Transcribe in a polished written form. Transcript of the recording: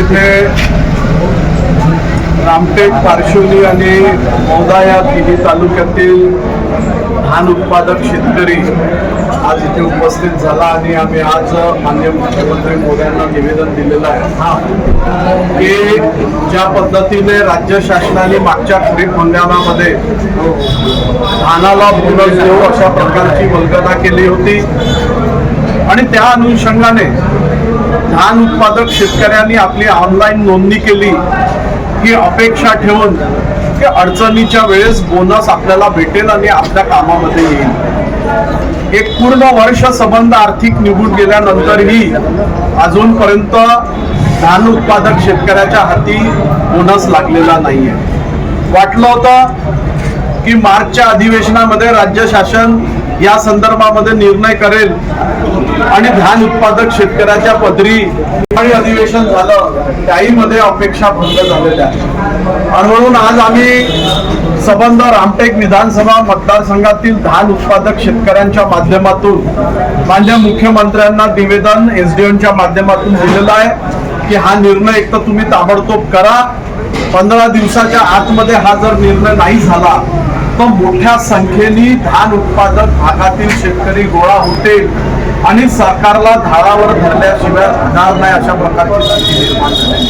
इथे रामटेक, पारशिवनी आणि मौदा या तिन्ही तालुक्यातील धान उत्पादक शेतकरी आज इथे उपस्थित झाला आणि आम्ही आज माननीय मुख्यमंत्री मोदयांना निवेदन दिलेलं आहे की ज्या पद्धतीने राज्य शासनाने मागच्या खरीप हंगामामध्ये धानाला बोनस देऊ अशा प्रकारची वल्गना केली होती आणि त्या अनुषंगाने धान उत्पादक शेतकऱ्यांनी आपली ऑनलाईन नोंदणी केली ही अपेक्षा ठेवून की अडचणीच्या वेळेस बोनस आपल्याला भेटेल आणि आपल्या कामामध्ये येईल। एक पूर्ण वर्ष संबंध आर्थिक निघून गेल्यानंतरही अजूनपर्यंत धान उत्पादक शेतकऱ्याच्या हाती बोनस लागलेला नाहीये। वाटलं होतं की मार्चच्या अधिवेशनामध्ये राज्य शासन या संदर्भामध्ये निर्णय करेल आणि धान उत्पादक शेतकऱ्याच्या पदरी अधिवेशन झालं त्याही मध्ये अपेक्षा भंग झालेल्या आणि म्हणून आज आम्ही संबंध रामटेक विधानसभा मतदारसंघातील धान उत्पादक शेतकऱ्यांच्या माध्यमातून माननीय मुख्यमंत्र्यांना निवेदन एसडीएमच्या माध्यमातून दिलेलं आहे की हा निर्णय एक तर तुम्ही ताबडतोब करा, 15 दिवसाच्या आतमध्ये हा जर निर्णय नाही झाला तर मोठ्या संख्येने धान उत्पादक भागातील शेतकरी गोळा होतील आणि सरकारला धारावर धरल्याशिवाय राहणार नाही अशा प्रकारची स्थिती निर्माण झाली।